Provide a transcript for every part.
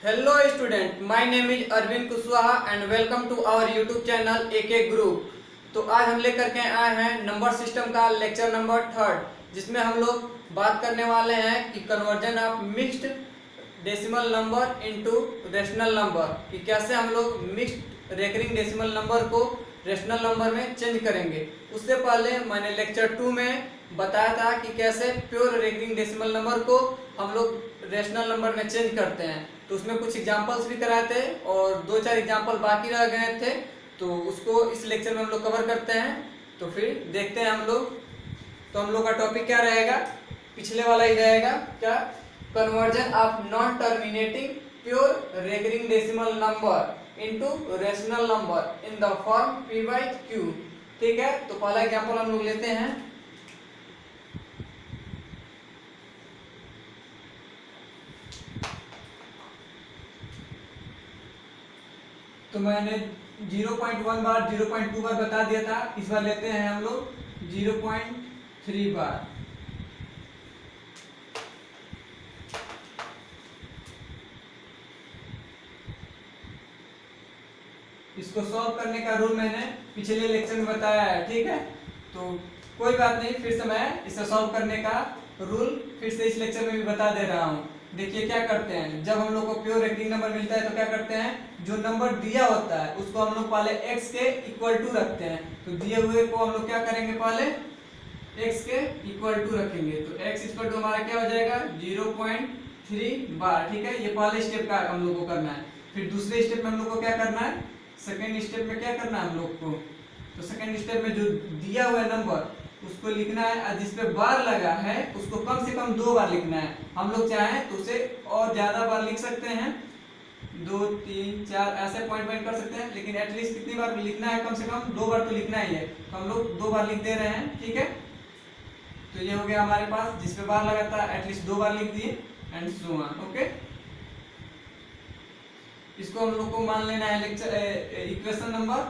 Hello student, my name is Arvind Kushwaha and welcome to our YouTube channel AK group. तो आज हम लेकर के आए हैं नंबर सिस्टम का लेक्चर नंबर 3, जिसमें हम लोग बात करने वाले हैं कि conversion of mixed decimal number into rational number, कि कैसे हम लोग मिक्स्ड रेकरिंग डेसिमल नंबर को रेशनल नंबर में चेंज करेंगे। उससे पहले मैंने लेक्चर 2 में बताया था कि कैसे प्योर रेकरिंग डेसिमल नंबर को हम लोग रेशनल नंबर में चेंज करते हैं। तो उसमें कुछ एग्जांपल्स भी कराए थे और 2-4 एग्जांपल बाकी रह गए थे, तो उसको इस लेक्चर में हम लोग कवर करते हैं। तो फिर देखते हैं हम लोग। तो हम लोग का टॉपिक क्या रहेगा, पिछले वाला ही रहेगा, क्या, conversion of non terminating pure recurring decimal number into rational number in the form p by q। ठीक है, तो पहला एग्जांपल हम लोग लेते हैं। तो मैंने 0.1 बार 0.2 बार बता दिया था, इस बार लेते हैं हम लोग 0.3 बार। इसको सॉल्व करने का रूल मैंने पिछले लेक्चर में बताया है, ठीक है। तो कोई बात नहीं, फिर से मैं इसे सॉल्व करने का रूल फिर से इस लेक्चर में भी बता दे रहा हूँ। देखिए क्या करते हैं, जब हम लोग को प्योर रेकरिंग नंबर मिलता है तो क्या करते हैं, जो नंबर दिया होता है उसको हम लोग पहले x के इक्वल टू रखते हैं। तो दिए हुए को हम लोग क्या करेंगे, पहले x के इक्वल टू रखेंगे। तो x इक्वल टू हमारा क्या हो जाएगा, 0.3 बार। ठीक है, ये पहले स्टेप का हम लोग को करना है। फिर दूसरे स्टेप में हम लोग को क्या करना है, सेकेंड स्टेप में क्या करना है हम लोग को, तो सेकेंड स्टेप में जो दिया हुआ नंबर उसको लिखना है और जिसपे बार लगा है उसको कम से कम 2 बार लिखना है। हम लोग चाहें तो उसे और ज्यादा बार लिख सकते हैं, 2, 3, 4 ऐसे पॉइंट कर सकते हैं, लेकिन एटलीस्ट कितनी बार लिखना है, कम से कम 2 बार तो लिखना ही है। तो हम लोग 2 बार लिख दे रहे हैं, ठीक है। तो ये हो गया हमारे पास, जिसपे बार लगा था एटलीस्ट 2 बार लिख दिए एंड सो ऑन। ओके, इसको हम लोग को मान लेना है लेक्चर इक्वेशन नंबर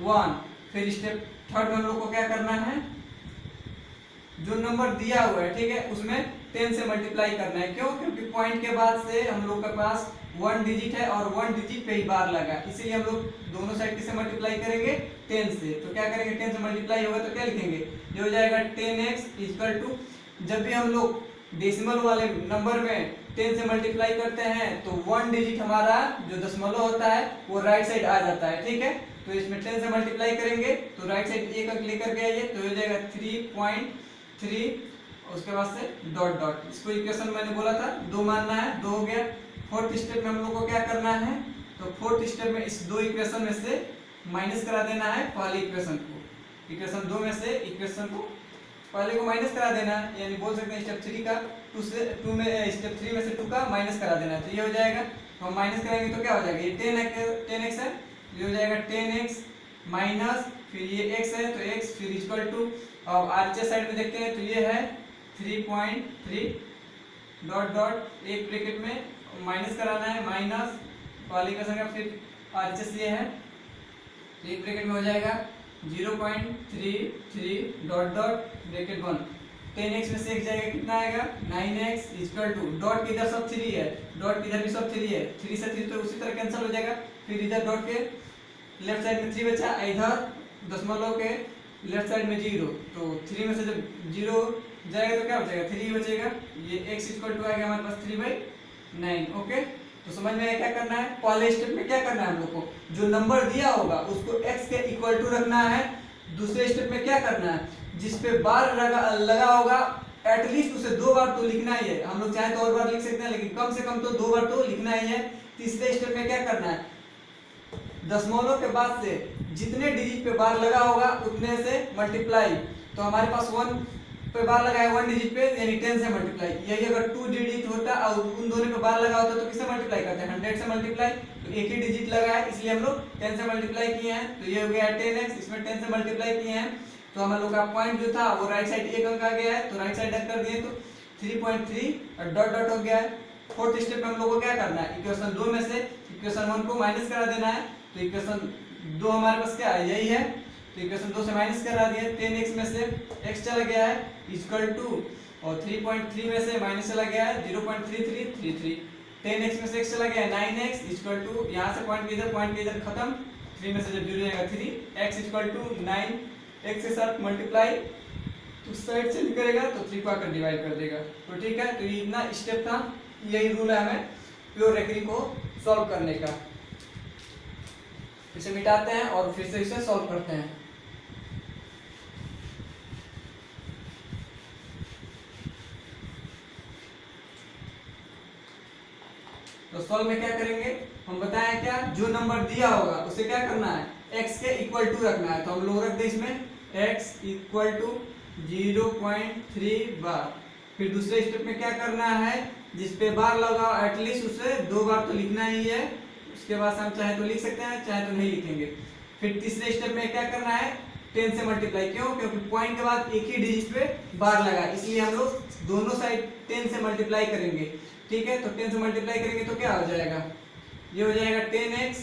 1। फिर स्टेप 3 में हम लोग को क्या करना है, जो नंबर दिया हुआ है, ठीक है, उसमें 10 से मल्टीप्लाई करना है। क्यों, क्योंकि पॉइंट के बाद से हम लोग के पास 1 डिजिट है और 1 डिजिट पे ही बार लगा, इसीलिए हम लोग दोनों साइड किससे मल्टीप्लाई करेंगे, 10 से। तो क्या करेंगे, 10 से मल्टीप्लाई होगा तो क्या लिखेंगे, ये हो जाएगा 10x इक्वल टू, जब भी हम लोग डेसिमल वाले नंबर में 10 से मल्टीप्लाई करते हैं तो 1 डिजिट हमारा जो दशमलव होता है वो राइट साइड आ जाता है, ठीक है। तो इसमें 10 से मल्टीप्लाई करेंगे तो राइट साइड एक अंक लेकर के आइए, तो हो जाएगा 3.3, उसके बाद से डॉट डॉट। इसको इक्वेशन मैंने बोला था 2 मानना है, 2 हो गया। फोर्थ स्टेप में हम लोग को क्या करना है, तो फोर्थ स्टेप में इस 2 इक्वेशन में से माइनस करा देना है पहले इक्वेशन को, इक्वेशन 2 में से इक्वेशन को पहले को माइनस करा देना है, यानी बोल सकते हैं स्टेप 3 का 2 में स्टेप 3 में से 2 का माइनस करा देना है। तो ये हो जाएगा, तो हम माइनस कराएंगे तो क्या हो जाएगा, ये 10x है, ये हो जाएगा 10x माइनस, फिर ये x है तो x, फिर इक्वल टू, अब आरएचएस साइड में देखते हैं तो ये है 3.3 डॉट डॉट, एक ब्रैकेट में माइनस कराना है, माइनस पहले इक्वेशन का, फिर आरएचएस ये है, तो एक ब्रैकेट में हो जाएगा 0.33 डॉट डॉट ब्रैकेट 1। 10x में से एक जाएगा, कितना आएगा, 9x इक्वल टू, डॉट के इधर सब 3 है, डॉट इधर भी सब 3 है, 3 से 3 तो उसी तरह कैंसिल हो जाएगा। फिर इधर डॉट के लेफ्ट साइड में 3 बचा, इधर दशमलव के लेफ्ट साइड में 0, तो 3 में से जब 0 जाएगा तो क्या बचेगा, 3 बचेगा। ये x इक्वल टू आ गया हमारे पास 3/9। ओके, तो समझ में आया क्या करना है, पहले स्टेप में क्या करना है हम लोग को, जो नंबर दिया होगा उसको x के इक्वल टू रखना है। दूसरे स्टेप में क्या करना है, जिसपे बार लगा होगा एटलीस्ट उसे 2 बार तो लिखना ही है। हम लोग चाहे तो और बार लिख सकते हैं, लेकिन कम से कम तो 2 बार तो लिखना ही है। तीसरे स्टेप में क्या करना है, दशमलव के बाद से जितने डिजिट पे बार लगा होगा उतने से मल्टीप्लाई। तो हमारे पास 1 पे बार लगा है 1 डिजिट पे, यानी 10 से मल्टीप्लाई। यही अगर 2 डिजिट होता और उन दोनों पे बार लगा होता तो किससे मल्टीप्लाई करते हैं, 100 से मल्टीप्लाई। तो एक ही डिजिट लगा है इसलिए हम लोग 10 से मल्टीप्लाई किए हैं, तो ये हो गया 10x, इसमें 10 से मल्टीप्लाई किए हैं। तो हम लोग का पॉइंट जो था वो राइट साइड एक अंक आ गया है, तो राइट साइड कर दिए तो 3.3 और डॉट डॉट हो गया है। फोर्थ स्टेप में हम लोग को क्या करना है, इक्वेशन 2 में से इक्वेशन 1 को माइनस करा देना है। तो इक्वेशन 2 हमारे पास क्या है, यही है, तो इक्वेशन 2 से माइनस करा दिए, 10x में से x चला गया है इक्वल टू, और 3.3 में से माइनस चला गया है 0.3333। 10x में से x चला गया 9x इक्वल टू, यहाँ से पॉइंट के इधर खत्म, 3 में से जब 0 जाएगा 3, x इक्वल टू 9x के साथ मल्टीप्लाई, तो साइड से करेगा तो 3 को आकर डिवाइड कर देगा। तो ठीक है, तो ये इतना स्टेप था, यही रूल है हमें प्योर रेकरिंग को सॉल्व करने का। इसे मिटाते हैं और फिर से इसे सॉल्व करते हैं। तो सॉल्व में क्या करेंगे, हम बताएं क्या, जो नंबर दिया होगा उसे क्या करना है, x के इक्वल टू रखना है। तो हम लोग रख दे इसमें x इक्वल टू 0.3 बार। फिर दूसरे स्टेप में क्या करना है, जिस पे बार लगा एटलीस्ट उसे 2 बार तो लिखना ही है। उसके बाद हम चाहे तो लिख सकते हैं, चाहे तो नहीं लिखेंगे। फिर तीसरे स्टेप में क्या करना है, 10 से मल्टीप्लाई। क्यों, क्योंकि पॉइंट के बाद एक ही डिजिट पे बार लगा, इसलिए हम लोग दोनों साइड 10 से मल्टीप्लाई करेंगे। ठीक है, तो 10 से मल्टीप्लाई करेंगे तो क्या हो जाएगा, ये हो जाएगा 10x,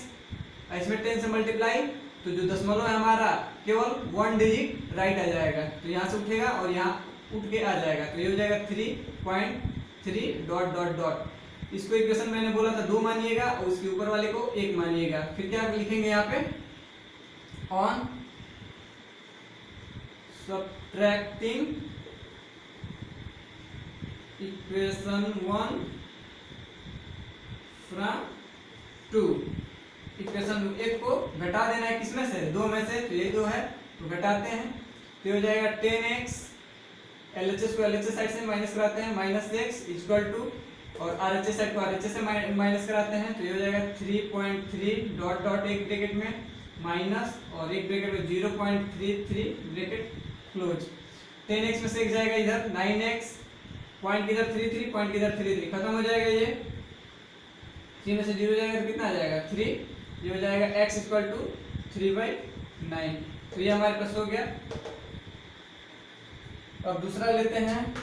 इसमें 10 से मल्टीप्लाई, तो जो दशमलव है हमारा केवल 1 डिजिट राइट आ जाएगा, तो यहाँ से उठेगा और यहाँ उठ के आ जाएगा, तो ये हो जाएगा 3.3 डॉट डॉट डॉट। इसको इक्वेशन मैंने बोला था 2 मानिएगा और उसके ऊपर वाले को 1 मानिएगा। फिर क्या लिखेंगे यहाँ पे, on subtracting equation 1 from 2। Equation 1 को घटा देना है, किसमें से, 2 में से, तो ये 2 है तो घटाते हैं, तो हो जाएगा 10x, LHS को LHS साइड से माइनस कराते हैं, माइनस x इक्वल टू, और RHS साइड को RHS से माइनस कराते हैं, तो ये हो जाएगा 3.3 डॉट डॉट एक ब्रैकेट में माइनस और एक ब्रैकेट में 0.33 ब्रैकेट क्लोज। 10x में से एक जाएगा इधर 9x, पॉइंट किधर 33, पॉइंट किधर 33, खत्म हो जाएगा ये, 3 में से 0 जाएगा तो कितना आ जाएगा 3, ये हो जाएगा x इक्वल टू 3/9। तो ये हमारे पास हो गया। अब दूसरा लेते हैं,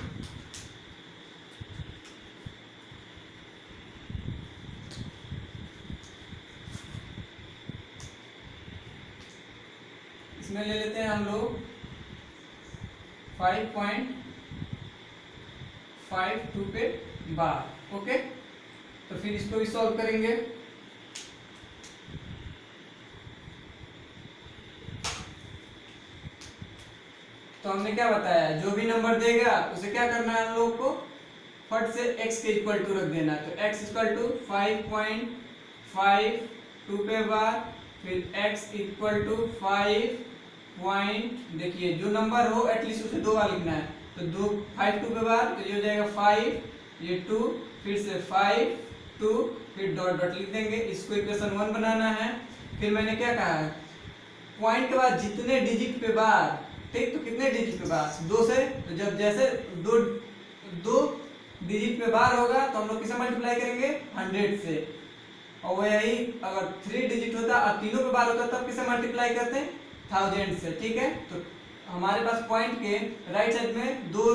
इसमें ले लेते हैं हम लोग 5.52 पे बार। ओके, तो फिर इसको भी सॉल्व करेंगे। तो हमने क्या बताया, जो भी नंबर देगा उसे क्या करना है हम लोग को, फट से x के इक्वल टू रख देना। तो x इक्वल टू 5.52 पे बार, फिर x इक्वल टू 5 पॉइंट, देखिए जो नंबर हो एटलीस्ट उसे 2 बार लिखना है, तो 5 2 पे बार, तो ये हो जाएगा 5, ये 2, फिर से 5 2, फिर डॉट डॉट लिख देंगे। इसको इक्वेशन 1 बनाना है। फिर मैंने क्या कहा है, पॉइंट के बाद जितने डिजिट पे बार, ठीक, तो कितने डिजिट पे बार, 2 से, तो जब जैसे दो डिजिट पे बार होगा तो हम लोग किसे मल्टीप्लाई करेंगे, 100 से। और वो यही अगर 3 डिजिट होता और तीनों पे बार होता तब किसे मल्टीप्लाई करते हैं, 1000 से। ठीक है, तो हमारे पास पॉइंट के राइट साइड में 2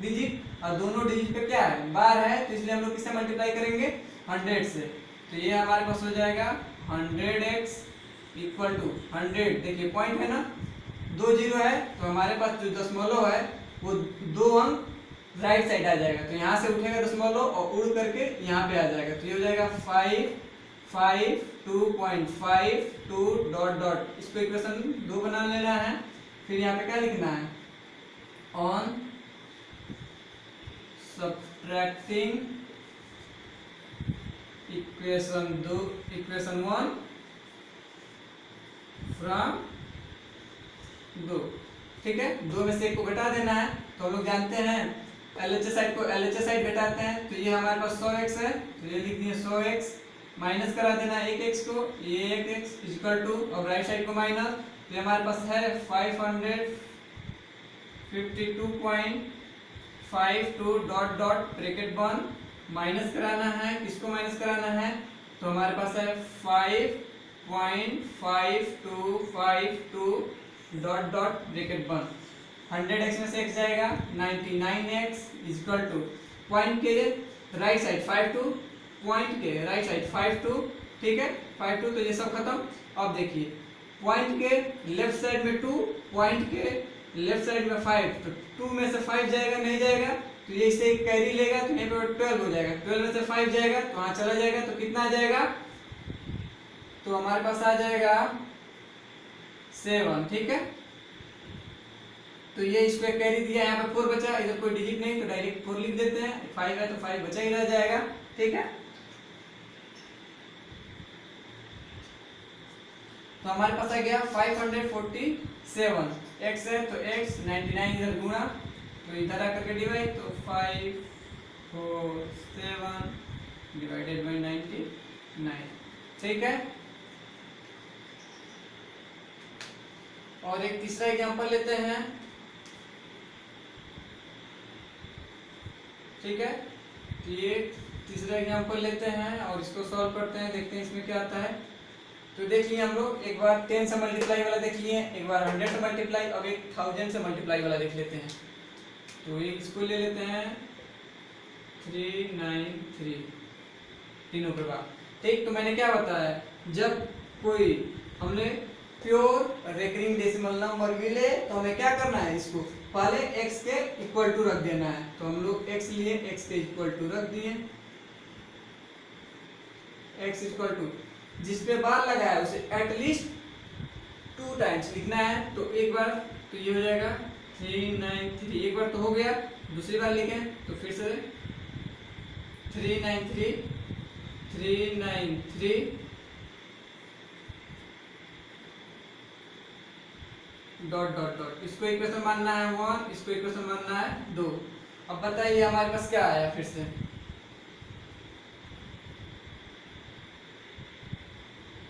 डिजिट और दोनों डिजिट पे क्या है, बार है, तो इसलिए हम लोग किसे मल्टीप्लाई करेंगे, 100 से। तो ये हमारे पास हो जाएगा 100x इक्वल टू 100, देखिए पॉइंट है ना, 2 0 है, तो हमारे पास जो दशमलव है वो 2 अंक राइट साइड आ जाएगा, तो यहाँ से उठेगा दशमलव और उड़ करके यहाँ पे आ जाएगा, तो ये हो जाएगा 552.52 डॉट डॉट। इसको इक्वेशन 2 बना लेना है। फिर यहाँ पे क्या लिखना है, ऑन सब्ट्रैक्टिंग इक्वेशन 1 फ्रॉम 2। ठीक है, 2 में से 1 को घटा देना है, तो हम लोग जानते हैं LHS साइड को LHS साइड घटाते हैं, तो ये हमारे पास 100x है, तो ये लिख दिए 100x, माइनस करा देना 1x को, ये 1x इक्वल टू, और राइट साइड को माइनस, तो ये हमारे पास है 552.52 डॉट डॉट ब्रैकेट बंद, माइनस कराना है, किसको माइनस कराना है, तो हमारे पास है 5.5252 डॉट डॉट ब्रैकेट बंद। 100x में से x जाएगा 99x इक्वल टू, पॉइंट के राइट साइड 52, पॉइंट के राइट साइड 52, ठीक है 52, तो ये सब खत्म। अब देखिए पॉइंट के लेफ्ट साइड में 2, पॉइंट के लेफ्ट साइड में 5, तो 2 में से 5 जाएगा, नहीं जाएगा, तो ये इसे कैरी लेगा तो यहाँ पे 12 हो जाएगा, 12 में से 5 जाएगा तो वहाँ चला जाएगा, तो कितना आ जाएगा, तो हमारे पास आ जाएगा 7, ठीक है। तो ये इसको कैरी दिया, यहाँ पे 4 बचा, इधर कोई डिजिट नहीं तो डायरेक्ट 4 लिख देते हैं, 5 है तो 5 बचा ही रह जाएगा, ठीक है। तो हमारे पास आ गया 547, x है तो x, 99 इधर गुणा तो इधर आकर के डिवाइड, तो 547 डिवाइडेड बाई 99, ठीक है। और एक तीसरा एग्जांपल लेते हैं, ठीक है। तो ये तीसरा एग्जांपल लेते हैं और इसको सॉल्व करते हैं, देखते हैं इसमें क्या आता है। तो देख लिए हम लोग, एक बार 10 से मल्टीप्लाई वाला देख लिए, एक बार 100 से मल्टीप्लाई, अब एक 1000 से मल्टीप्लाई वाला देख लेते हैं। तो ये इसको ले लेते हैं 393 तीनों के बाद, ठीक। तो मैंने क्या बताया, जब कोई हमने प्योर रेकरिंग डेसिमल नंबर मिले तो हमें क्या करना है, इसको पहले x के इक्वल टू रख देना है। तो हम लोग x लिए, x के इक्वल टू रख दिए, x इक्वल टू जिस पे बार लगा है उसे एटलीस्ट 2 टाइम्स लिखना है। तो एक बार तो ये हो जाएगा 393, एक बार तो हो गया, दूसरी बार लिखें तो फिर से 393 डॉट डॉट डॉट, इसको इक्वेशन मानना है 1, इसको इक्वेशन मानना है 2। अब बताइए हमारे पास क्या आया, फिर से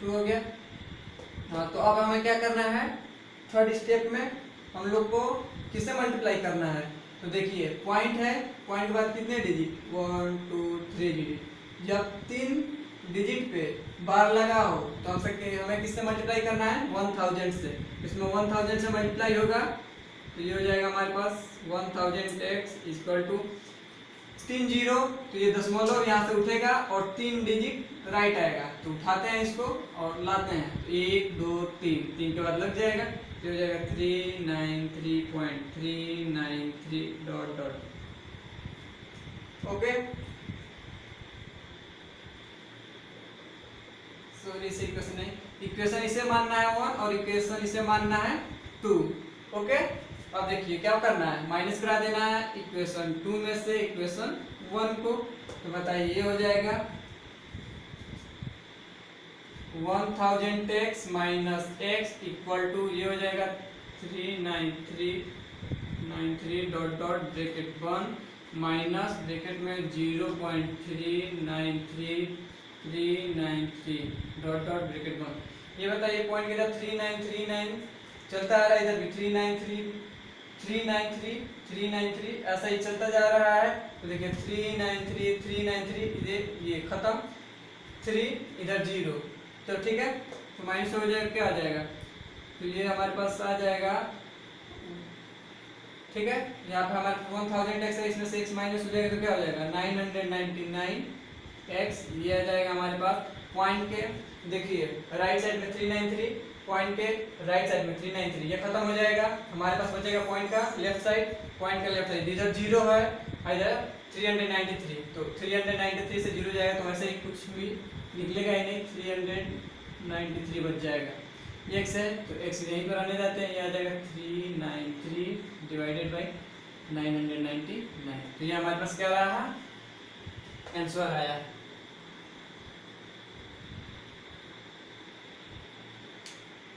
2 हो गया। हाँ, तो अब हमें क्या करना है, थर्ड स्टेप में हम लोग को किससे मल्टीप्लाई करना है। तो देखिए पॉइंट है, पॉइंट के बाद कितने डिजिट, 1 2 3 डिजिट, जब 3 डिजिट पे बार लगा हो तो हम सकते हैं, हमें किससे मल्टीप्लाई करना है, 1000 से। इसमें 1000 से मल्टीप्लाई होगा तो ये हो जाएगा हमारे पास 1000x इक्वल टू 3 0, तो ये दशमलव यहाँ से उठेगा और 3 डिजिट राइट आएगा, तो उठाते हैं इसको और लाते हैं, तो 1 2 3 के बाद लग जाएगा, तो हो जाएगा 393.393 डॉट डॉट, ओके। सॉरी इसे इक्वेशन नहीं, इक्वेशन इसे मानना है 1 और इक्वेशन इसे मानना है 2, ओके। अब देखिए क्या करना है, माइनस करा देना है इक्वेशन 2 में से इक्वेशन 1 को, तो बताइए ये हो जाएगा 1000x minus x equal to ये हो जाएगा 393 dot dot bracket 1 minus bracket में 0.393393 डॉट डॉट ब्रैकेट 1। ये बताइए पॉइंट किधर 3939 चलता आ रहा है, इधर भी 393 ऐसा ही चलता जा रहा है। तो देखिए 393 ये खत्म, 3 इधर 0, तो ठीक है। तो माइनस हो जाएगा, क्या आ जाएगा, तो ये हमारे पास आ जाएगा, ठीक है। यहाँ पे हमारे 1000x है, इसमें से x माइनस हो जाएगा तो क्या हो जाएगा 999x, ये आ जाएगा हमारे पास। पॉइंट के देखिए राइट साइड में 393, पॉइंट के राइट साइड में 393, ये खत्म हो जाएगा, हमारे पास बचेगा पॉइंट का लेफ्ट साइड, पॉइंट का लेफ्ट साइड इधर 0 है, इधर 393, तो 393 से 0 जाएगा, तो वैसे ही कुछ भी निकलेगा ही नहीं, 393 बच जाएगा। ये x है तो x यहीं पर आने जाते हैं, ये आ जाएगा 393 डिवाइडेड बाई 999, तो ये हमारे पास क्या रहा, आंसर आया।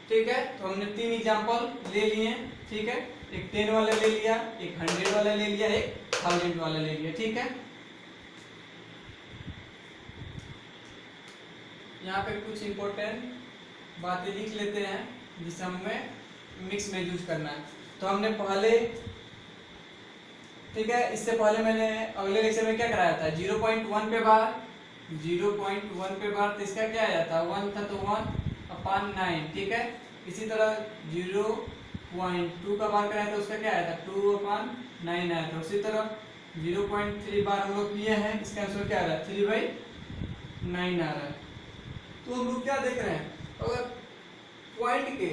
ठीक है, तो हमने 3 एग्जांपल ले लिए, ठीक है। एक 10 वाला ले लिया, एक 100 वाला ले लिया, एक 1000 वाला ले लिया, ठीक है। यहाँ पे कुछ इंपॉर्टेंट बातें लिख लेते हैं जिसे हमें मिक्स में यूज करना है। तो हमने पहले, ठीक है, इससे पहले मैंने अगले लेक्चर में क्या कराया था, 0.1 पे बार, 0.1 पे बार, तो इसका क्या आया था, 1 था तो 1/9, ठीक है। इसी तरह 0.2 का बार कराया था, उसका क्या आया था 2/9 आया था। उसी तरह 0.3 बार हम लोग किए हैं, इसका आंसर क्या आ रहा है 3/9 आ रहा है। तो हम लोग क्या देख रहे हैं, अगर पॉइंट के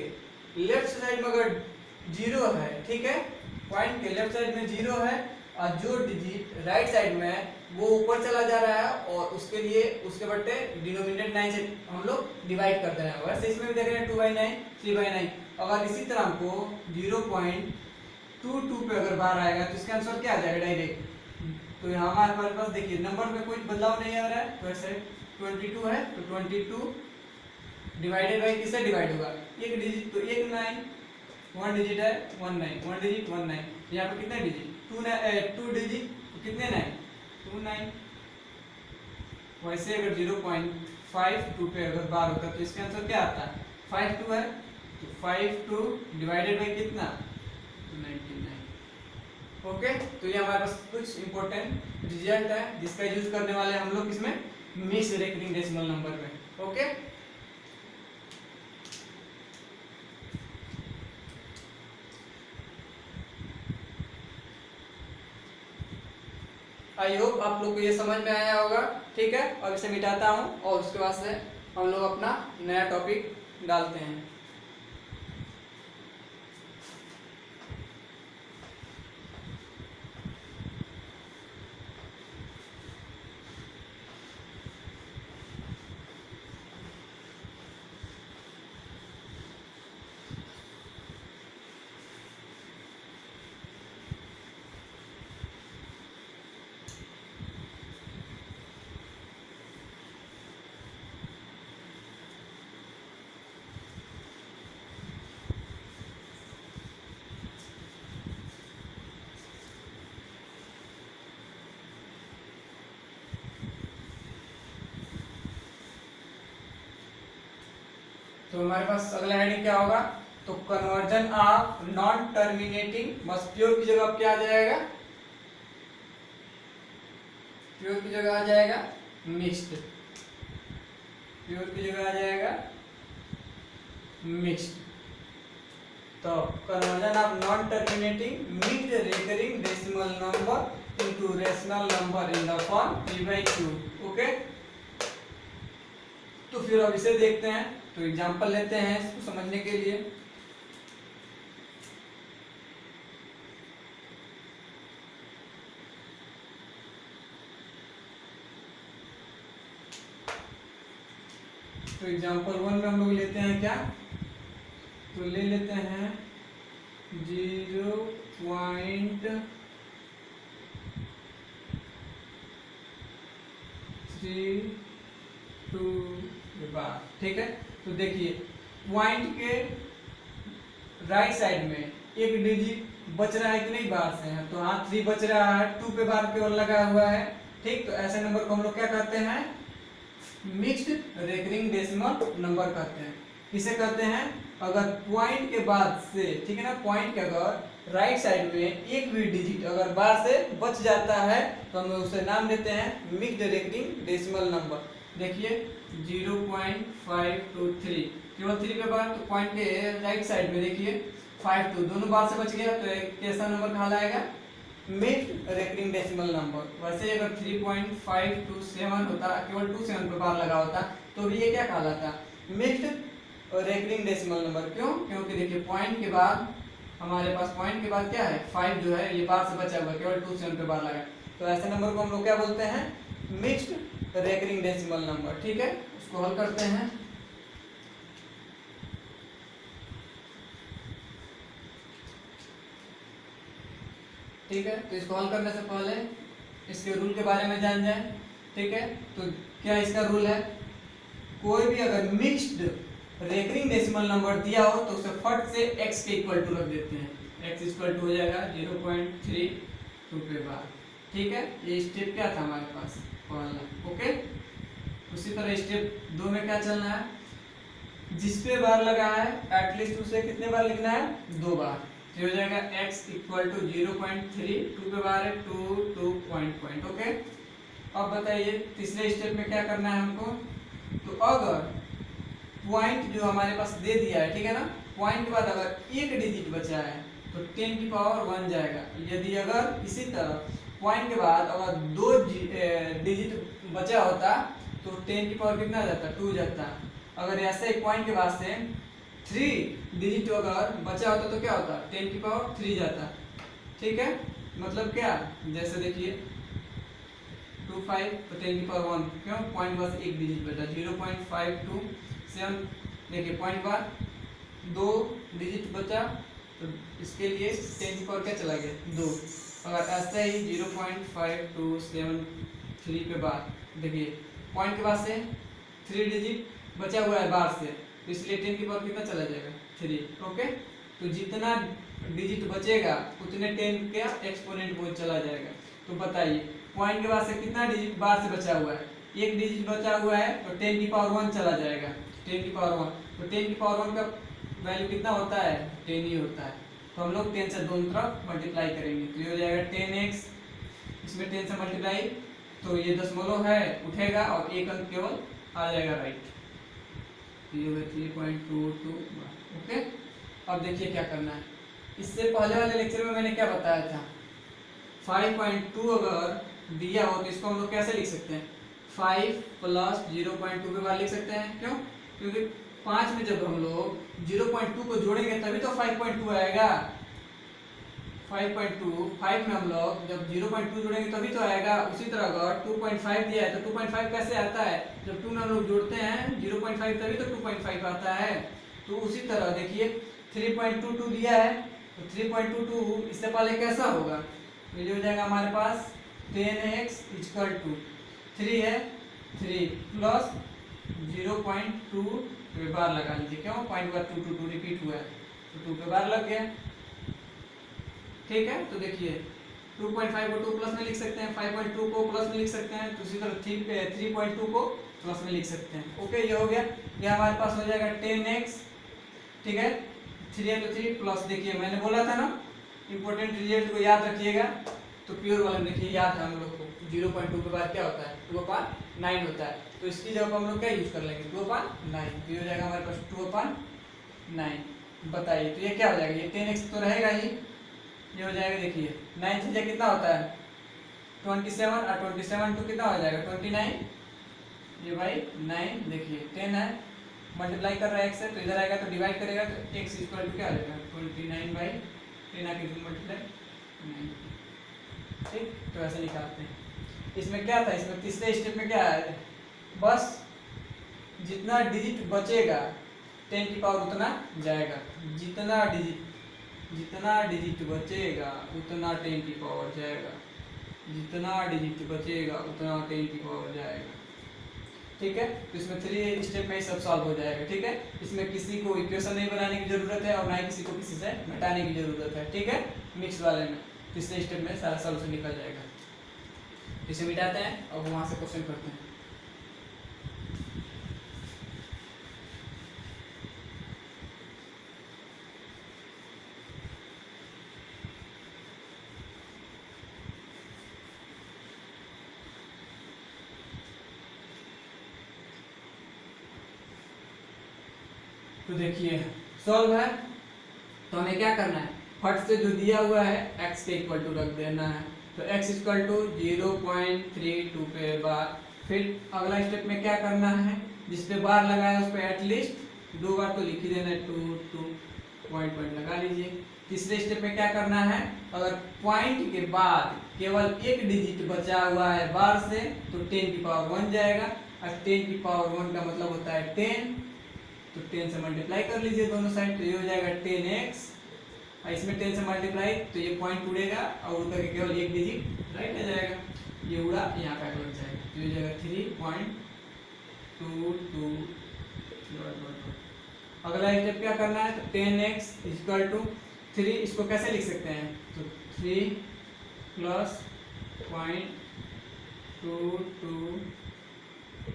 लेफ्ट साइड में अगर 0 है, ठीक है, पॉइंट के लेफ्ट साइड में 0 है और जो डिजिट राइट साइड में है वो ऊपर चला जा रहा है और उसके लिए उसके बट्टे डिनोमिनेटर 9 से हम लोग डिवाइड कर दे रहे हैं। वैसे इसमें भी देख रहे हैं 2/9 3/9। अगर इसी तरह हमको 0.22 पे अगर बार आएगा तो इसका आंसर क्या आ जाएगा डायरेक्ट। तो यहाँ हमारे पास देखिए नंबर में कोई बदलाव नहीं आ रहा है, तो ऐसे 22 है तो 22 डिवाइडेड बाई किससे डिवाइड होगा, एक डिजिट तो एक 9, 1 डिजिट है 1 9, 1 डिजिट 1 9। यहाँ पे कितने डिजिट 2 डिजिट तो कितने 9 2 9। वैसे अगर 0.52 पे अगर बार होता तो इसका आंसर क्या आता है 52 है, तो 52 डिवाइडेड बाई कितना 99। ओके, तो ये हमारे पास कुछ इंपॉर्टेंट रिजल्ट है जिसका यूज करने वाले हम लोग इसमें मिक्स रेकरिंग डेसिमल नंबर में। ओके, आई होप आप लोग को ये समझ में आया होगा। ठीक है, अब इसे मिटाता हूँ और उसके बाद से हम लोग अपना नया टॉपिक डालते हैं। तो हमारे पास अगला हेडिंग क्या होगा, तो कन्वर्जन ऑफ नॉन टर्मिनेटिंग बस प्योर की जगह अब क्या आ जाएगा, प्योर की जगह आ जाएगा मिक्स्ड, प्योर की जगह आ जाएगा मिक्स्ड। तो conversion of non terminating mixed recurring decimal number into rational number in the form 3/2। Okay, तो फिर अब इसे देखते हैं, तो एग्जांपल लेते हैं इसको समझने के लिए। तो एग्जांपल 1 में हम लोग लेते हैं क्या, तो ले लेते हैं 0.32 के बाद। ठीक है, तो देखिए पॉइंट के राइट साइड में एक डिजिट बच रहा है कि नहीं बाहर से है, तो हाँ 3 बच रहा है, 2 पे बार की ओर लगा हुआ है। ठीक, तो ऐसे नंबर को हम लोग क्या कहते हैं मिक्स्ड रेकरिंग डेसिमल नंबर कहते हैं। किसे कहते हैं, अगर पॉइंट के बाद से, ठीक है ना, पॉइंट के अगर राइट साइड में एक भी डिजिट अगर बाहर से बच जाता है तो हम उसे नाम देते हैं मिक्स्ड रेकरिंग डेसिमल नंबर। देखिए 0.523 केवल 3 पे बार, तो पॉइंट के राइट साइड में देखिए 52 दोनों बार से बच गया, तो एक कैसा नंबर कहलाएगा मिक्स्ड रेकरिंग डेसिमल नंबर। वैसे अगर 3.527 होता, केवल 27 पे बार लगा होता, तो भी ये क्या कहलाता मिक्स्ड रेकरिंग डेसिमल नंबर। क्यों, क्योंकि देखिए पॉइंट के बाद हमारे पास पॉइंट के बाद क्या है 5 जो है ये बार से बचा हुआ, केवल 27 पे बार लगा, तो ऐसे नंबर को हम लोग क्या बोलते हैं मिक्स्ड रेकरिंग डेसिमल नंबर। ठीक है, उसको हल करते हैं। ठीक है, तो इसको हल करने से पहले इसके रूल के बारे में जान जाए। ठीक है, तो क्या इसका रूल है, कोई भी अगर मिक्स्ड रेकरिंग डेसिमल नंबर दिया हो तो उसे फट से x के इक्वल टू रख देते हैं, x इक्वल टू हो जाएगा 0.32 पे बार। ठीक है, ये स्टेप क्या था हमारे पास पहला। ओके, उसी तरह स्टेप 2 में क्या चलना है, जिस पे बार लगा है एटलीस्ट उसे कितने बार लिखना है 2 बार, तो हो जाएगा x इक्वल टू 0.32 पे बार है 2 पॉइंट। ओके, अब बताइए तीसरे स्टेप में क्या करना है हमको, तो अगर पॉइंट जो हमारे पास दे दिया है, ठीक है ना, पॉइंट के बाद अगर एक डिजिट बचा है तो 10 की पावर 1 जाएगा। यदि अगर इसी तरह पॉइंट के बाद अगर 2 डिजिट बचा होता तो 10 की पावर कितना जाता 2 जाता। अगर ऐसे पॉइंट के बाद से 3 डिजिट अगर बचा होता तो क्या होता 10 की पावर 3 जाता। ठीक है, मतलब क्या, जैसे देखिए 25 तो 10 की पावर 1, क्यों पॉइंट बस एक डिजिट बचा 0.527, देखिए पॉइंट बाद 2 डिजिट बचा, तो इसके लिए 10 की पावर क्या चला गया 2। अगर ऐसे ही 0.5273 पे बाद देखिए पॉइंट के बाद से 3 डिजिट बचा हुआ है बाहर से, तो इसलिए 10 की पावर कितना चला जाएगा 3। ओके, तो जितना डिजिट बचेगा उतने 10 का एक्सपोनेंट वो चला जाएगा। तो बताइए पॉइंट के बाद से कितना डिजिट बाहर से बचा हुआ है, एक डिजिट बचा हुआ है, तो 10 की पावर 1 चला जाएगा, 10 की पावर 1, तो 10 की पावर 1 का वैल्यू कितना होता है 10 ही होता है। तो हम लोग 10 से दोनों तरफ मल्टीप्लाई करेंगे, तो ये हो जाएगा 10x, इसमें 10 से मल्टीप्लाई, तो ये दशमलव है उठेगा और एक अंक केवल आ जाएगा राइट, तो ये 3.22। ओके, अब देखिए क्या करना है। इससे पहले वाले लेक्चर में मैंने क्या बताया था, 5.2 अगर दिया हो तो इसको हम लोग कैसे लिख सकते हैं, 5 प्लस 0.2 के बाद लिख सकते हैं। क्यों, क्योंकि 5 में जब हम लोग 0.2 को जोड़ेंगे तभी तो 5.2 आएगा। 5 में हम लोग जब 0.2 जोड़ेंगे तभी तो आएगा। उसी तरह अगर 2.5 दिया है तो 2.5 कैसे आता है, जब 2 में हम लोग जोड़ते हैं 0.5 तभी तो 2.5 आता है। तो उसी तरह देखिए 3.22 दिया है, तो 3.22 इससे पहले कैसा होगा, तो ये हो जाएगा हमारे पास 10x इक्वल टू 3 है, 3 प्लस 0.2 पे बार लगा लीजिए, क्यों पॉइंट बार 2 रिपीट हुआ है तो 2 पे बार लग गया। ठीक है, तो देखिए 2.5 को 2 प्लस में लिख सकते हैं, 5.2 को प्लस में लिख सकते हैं, तो उसी तरह 3.2 को प्लस में लिख सकते हैं। ओके, ये हो गया, ये हमारे पास हो जाएगा 10x। ठीक है, 3 है तो 3 प्लस, देखिए मैंने बोला था ना इंपॉर्टेंट रिजल्ट को याद रखिएगा, तो प्योर वाला देखिए याद है हम लोग को 0.2 के बाद क्या होता है 2/9 होता है, तो इसकी जगह हम लोग क्या यूज कर लेंगे 2/9, तो ये हो जाएगा हमारे पास 2/9। बताइए तो ये क्या हो जाएगा, ये 10x तो रहेगा ही, ये हो जाएगा देखिए 9 से कितना होता है 27, और 27 तो कितना हो जाएगा 29, ये भाई 9 देखिए 10 है, मल्टीप्लाई कर रहा है x से, तो इधर आएगा तो डिवाइड करेगा तो x इक्वल टू क्या आ जाएगा 29/10 आके मल्टीप्लाई 9। ठीक, तो ऐसे निकालते हैं। इसमें क्या था, इसमें तीसरे स्टेप में क्या है, बस जितना डिजिट बचेगा 10 की पावर उतना जाएगा, जितना डिजिट बचेगा उतना 10 की पावर जाएगा, जितना डिजिट बचेगा उतना 10 की पावर जाएगा। ठीक है, तो इसमें 3 स्टेप में ही सब सॉल्व हो जाएगा। ठीक है, इसमें किसी को इक्वेशन नहीं बनाने की जरूरत है और ना ही किसी को किसी से घटाने की जरूरत है। ठीक है, मिक्स वाले में तीसरे स्टेप में सारा सॉल्यूशन निकल जाएगा। इसे मिटाते हैं और वहां से क्वेश्चन करते हैं। तो देखिए सॉल्व है, तो हमें क्या करना है, फट से जो दिया हुआ है x के इक्वल टू रख देना है, तो x इक्वल टू 0.32 पे बार, फिर अगला स्टेप में क्या करना है, जिस पे बार लगाया उस पे एटलीस्ट 2 बार तो लिख ही देना है, 2 पॉइंट लगा लीजिए। तीसरे स्टेप में क्या करना है, अगर पॉइंट के बाद केवल एक डिजिट बचा हुआ है बार से तो 10 की पावर 1 जाएगा, और 10 की पावर 1 का मतलब होता है 10, तो 10 से मल्टीप्लाई कर लीजिए दोनों साइड, तो ये हो जाएगा 10x, और इसमें 10 से मल्टीप्लाई तो ये पॉइंट उड़ेगा और उड़ करके केवल एक डिजिट राइट आ जाएगा, ये उड़ा यहाँ पे लग जाएगा, तो ये हो जाएगा 3.22। अगला स्टेप क्या करना है, तो 10x इक्वल टू 3, इसको कैसे लिख सकते हैं, तो 3 प्लस 0.22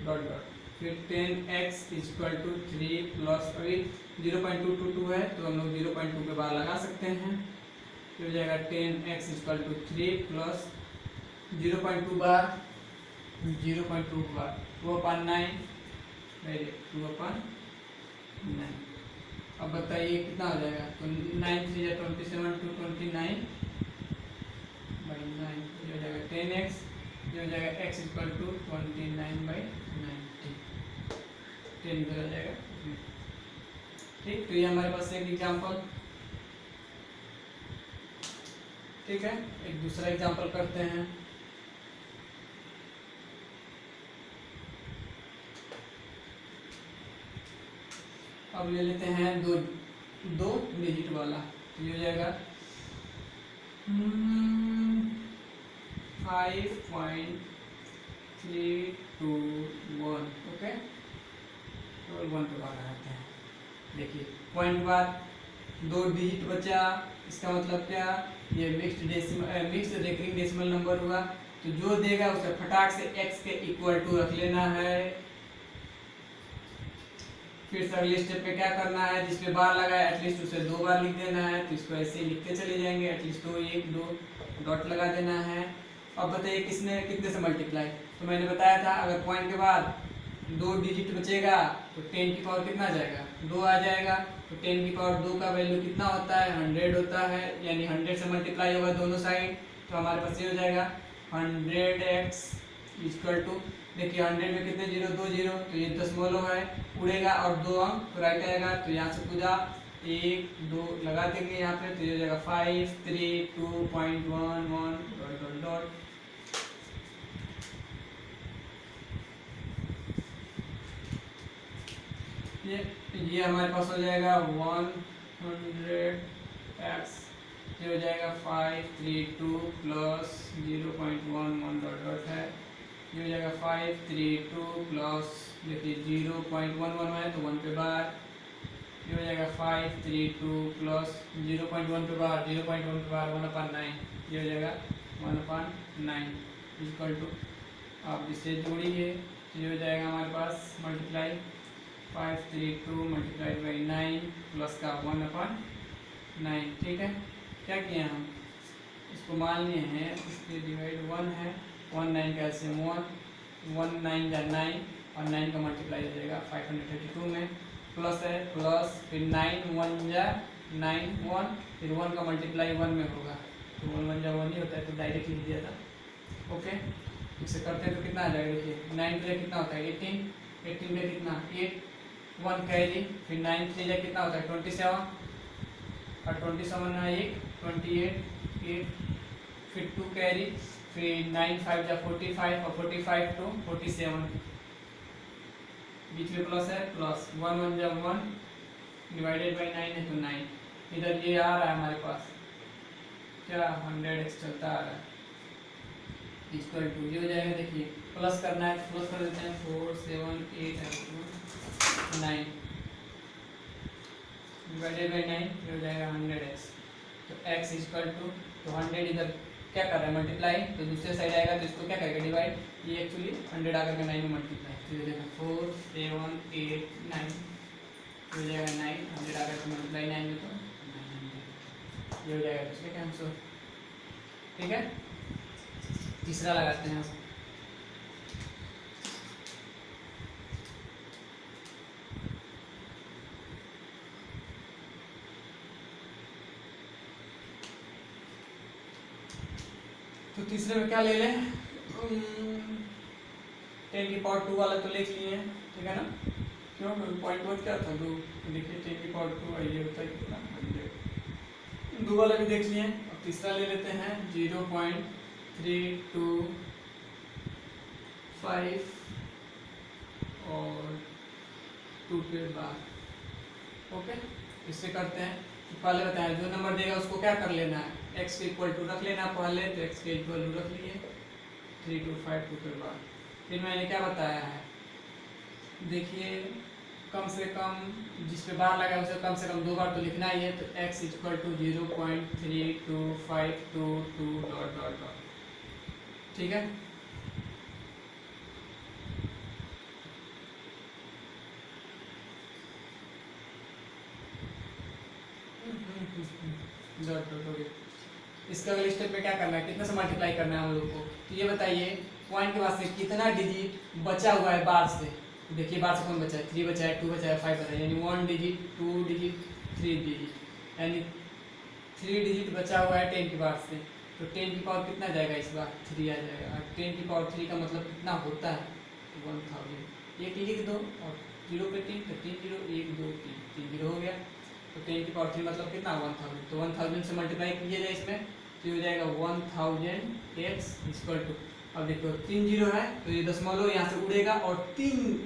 डॉट डॉट, फिर 10x इक्वल टू 3 प्लस, अभी 0.222 है तो हम लोग 0.2 के बार लगा सकते हैं, तो हो जाएगा 10x इक्वल टू 3 प्लस 0.2 बार 0.2 बार 2/9, 2/9। अब बताइए कितना हो जाएगा, तो 9 3 या 27 to 29/9, ये हो जाएगा 10x, ये हो जाएगा x इक्वल टू 29/90, 10 इधर आ जाएगा। ठीक, तो ये हमारे पास एक एग्जाम्पल। ठीक है, एक दूसरा एग्जांपल करते हैं। अब ले लेते हैं दो डिजिट वाला, तो ये हो जाएगा 5.321। ओके, केवल 1 पे बाहर आते हैं। देखिए पॉइंट के बाद 2 डिजिट बचा, इसका मतलब क्या, ये मिक्स्ड रेकरिंग डेसिमल नंबर हुआ। तो जो देगा उसे फटाक से x के इक्वल टू रख लेना है। फिर से अगले स्टेप पे क्या करना है, जिसपे बार लगा है एटलीस्ट उसे 2 बार लिख देना है। तो इसको ऐसे ही लिखते चले जाएंगे, एटलीस्ट 2 1 2 डॉट लगा देना है। अब बताइए किसने कितने से मल्टीप्लाई, तो मैंने बताया था अगर पॉइंट के बाद 2 डिजिट बचेगा तो 10 की पावर कितना आ जाएगा, 2 आ जाएगा। तो 10 की पावर 2 का वैल्यू कितना होता है, 100 होता है, यानी 100 से मल्टीप्लाई होगा दोनों साइड। तो हमारे पास ये हो जाएगा 100x इक्वल टू, देखिए 100 में कितने जीरो, 2 जीरो, तो ये दशमलव है, उड़ेगा और 2 अंक तो राइट आएगा। तो यहाँ से पूजा 1 2 लगा देंगे यहाँ पे, तो ये हो जाएगा 532.11 डॉट डॉट डॉट। ये हमारे पास हो जाएगा 100x, ये हो जाएगा 532 प्लस 0.11 डॉट डॉट है, ये हो जाएगा 532 प्लस, देखिए 0.11 है तो 1 पे बार, ये हो जाएगा 532 प्लस 0.1 पे बार, 0.1 पे बार 1/9, ये हो जाएगा 1/9 इक्वल टू, आप इसे जोड़िए तो ये हो जाएगा हमारे पास मल्टीप्लाई 532 मल्टीप्लाइड बाई 9 प्लस का 1/9। ठीक है, क्या किया हम, इसको मान लिए हैं, इसके डिवाइड 1 है, 1 9 का एलसीएम 1, 1 9 जा 9 और 9 का मल्टीप्लाई हो जाएगा 532 में, प्लस है प्लस, फिर 9 1 जा 9 1, फिर 1 का मल्टीप्लाई 1 में होगा, तो 1 1 जा 1 ही होता है, तो डायरेक्ट लिख दिया था। ओके, इसे करते हैं तो कितना आ जाएगा, देखिए 9 पे कितना होता है 18, 18 पे कितना 8, 1 कैरी, फिर 9 3 जा कितना होता है 27, और 27 है 1 28 8, फिर 2 कैरी, फिर 9 5 जा 45 और 45 to 47, बीच में प्लस है प्लस, 1 1 जा 1 डिवाइडेड बाई 9 है तो 9, इधर ये आ रहा है हमारे पास क्या 100x चलता आ रहा है इक्वल टू, ये हो जाएगा, देखिए प्लस करना है प्लस कर देते हैं 4 7 8 9 डिवाइडेड बाई 9, ये हो जाएगा 100x। तो x इक्वल टू, तो 100 इधर क्या कर रहा है मल्टीप्लाई, तो दूसरे साइड आएगा तो इसको क्या करेगा डिवाइड, ये एक्चुअली 100 आकर के 9 में मल्टीप्लाई, तो ये देखो 4 7 8 9, हो जाएगा 9, 100 आकर के मल्टीप्लाई 9 में तो 900, ये हो जाएगा इसका क्या आंसर। ठीक है, तीसरा लगाते हैं। तो तीसरे में क्या ले लें, 10 की पावर 2 वाला तो लिख लिए, ठीक है ना, क्यों पॉइंट बहुत क्या था 2, देखिए 10 की पावर 2 ये होता है कितना 2 वाला भी देख लिए। अब तीसरा ले लेते हैं 0.325 और 2 के बाद। ओके, इससे करते हैं, तो पहले बताएं जो नंबर देगा उसको क्या कर लेना है, x के इक्वल टू रख लेना पहले, तो x के इक्वल टू रख लिए 325 2 के बाद। फिर मैंने क्या बताया है, देखिए कम से कम जिस पे बार लगा उसे कम से कम 2 बार तो लिखना ही है, तो x equal to 0.3252 dot dot dot. ठीक है, डॉट डॉट हो गया। इसका अगले स्टेप में क्या करना है, कितने से मल्टीप्लाई करना है हम लोग को, तो ये बताइए पॉइंट के बाद से कितना डिजिट बचा हुआ है बार से, देखिए बार से कौन बचा है, 3 बचा है 2 बचा है 5 बचा है, यानी 1 डिजिट 2 डिजिट 3 डिजिट, यानी 3 डिजिट बचा हुआ है 10 की बार से। तो 10 की पावर कितना जाएगा इस बार 3 आ जाएगा, और 10 की पावर 3 का मतलब कितना होता है 1000, एक लिख दो और 0 पे 3 तो 3 0 1 2 3 3 0 हो गया। तो 10 की पावर 3 मतलब कितना 1000, तो 1000 से मल्टीप्लाई किया जाए इसमें तो ये हो जाएगा 1000x इक्वल टू, अब देखो 3 जीरो है तो ये दशमलव यहाँ से उड़ेगा और 3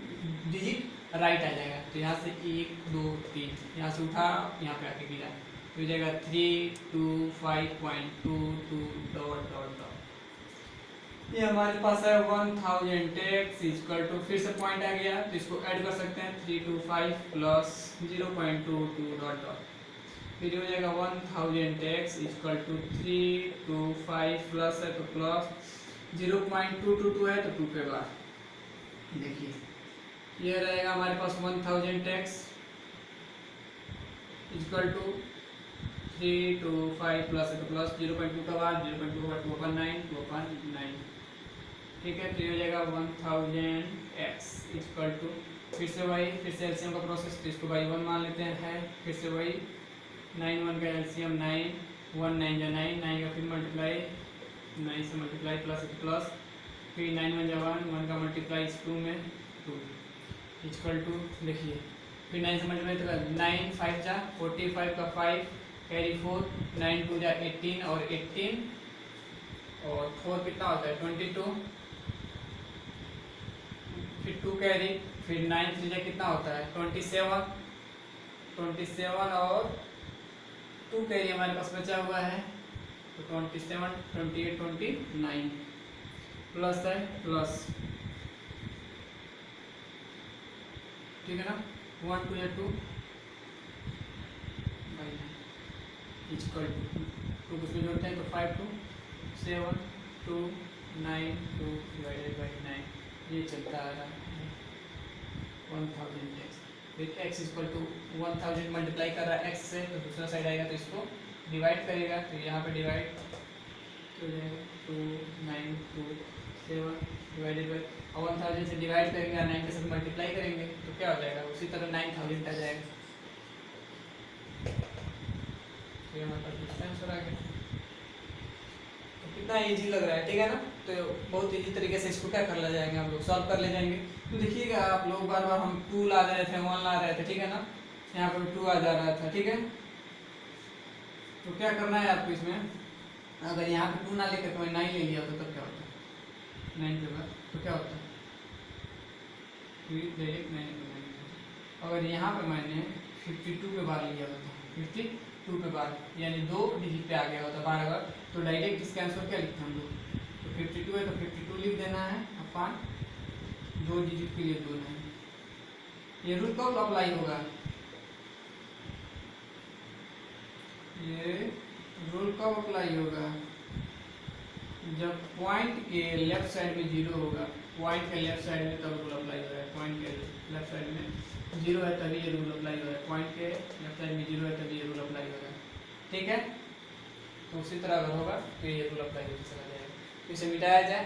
डिजिट राइट आ जाएगा, तो यहाँ से 1 2 3 यहाँ से उठा यहाँ पे आके गिरा, तो हो जाएगा 325.22 डॉट डॉट डॉट। ये हमारे पास है 1000x इक्वल टू, फिर से पॉइंट आ गया तो इसको ऐड कर सकते हैं 325 प्लस 0.22 डॉट डॉट, फिर हो जाएगा 1000x इक्वल टू 325 प्लस है तो प्लस 0.222 है तो 2 पे बार। देखिए ये रहेगा हमारे पास 1000x इक्वल टू 325 प्लस है तो प्लस 0.2 का बार 0.2 का 2/9 ठीक है, तो ये हो जाएगा 1000x इक्वल टू, फिर से एलसीएम का प्रोसेस, तो इसको बाई 1 मान लेते हैं, फिर से वही 9 1 का एलसीएम 9 1 9 जा 9 9 का फिर मल्टीप्लाई 9 से मल्टीप्लाई प्लस फिर 9 1 जा 1 1 का मल्टीप्लाई 2 में 2 इक्वल टू, देखिए फिर 9 से मल्टीप्लाई तो 9 5 जा 45 का 5 कैरी 4 9 2 जा 18 और 18 और 4 कितना होता है 22, फिर 2 कैरी, फिर 9 3 जा कितना होता है 27 और 2 कैरी हमारे पास बचा हुआ है तो 27 28 29 प्लस है प्लस, ठीक है ना, 1 2 या 2 इक्वल टू उसमें जोड़ते हैं तो 5 2 7 2 9 2 डिवाइडेड बाई 9, ये चलता आ रहा है 1000x, फिर x इक्वल टू 1000 मल्टीप्लाई कर रहा है x से तो दूसरा साइड आएगा तो इसको डिवाइड करेगा, तो यहाँ पे डिवाइड हो जाएगा 2 9 2 7 डिवाइडेड बाई, और 1000 से डिवाइड करेंगे 9 के साथ मल्टीप्लाई करेंगे तो क्या हो जाएगा उसी तरह 9000 आ जाएगा, तो हमारे पास आंसर आ गया। तो कितना इजी लग रहा है, ठीक है ना, तो बहुत इजी तरीके से इसको क्या कर ले जाएंगे हम लोग, सॉल्व कर ले जाएंगे। तो देखिएगा आप लोग बार बार हम 2 ला रहे थे 1 ला रहे थे, ठीक है ना, यहाँ पर 2 आ जा रहा था, ठीक है, तो क्या करना है आपको इसमें, अगर यहाँ पे 2 ना लेकर तो 9 ले लिया होता तब क्या होता, 9 के बाद तो क्या होता, अगर यहाँ पे मैंने 52 पे बार लिया होता 52 पे बार यानी 2 डिजिट पे आ गया होता 12 बार, तो डायरेक्ट इसका आंसर क्या लिखते हम लोग, तो 52 है तो 52 लिख देना है अपन 2 डिजिट के लिए 2 है। ये रूल कब अप्लाई होगा, ये रूल कब अप्लाई होगा, जब पॉइंट के लेफ्ट साइड में 0 होगा, पॉइंट के लेफ्ट साइड में तब रूल अप्लाई हो रहा है, पॉइंट के लेफ्ट साइड में 0 है तभी ये रूल अप्लाई हो रहा है, पॉइंट के लेफ्ट साइड में 0 है तभी ये रूल अप्लाई हो रहा है, ठीक है, तो उसी तरह अगर होगा तो ये रूल अप्लाई होकर चला जाएगा, तो इसे मिटाया जाए,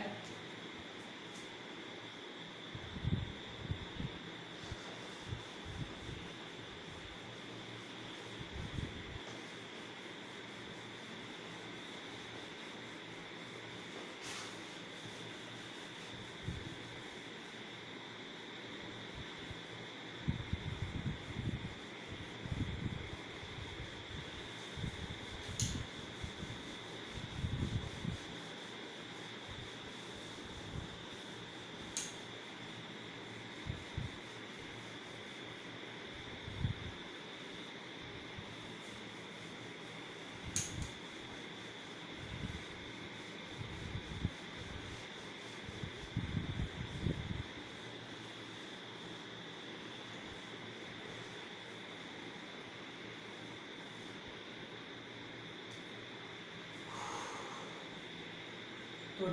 तो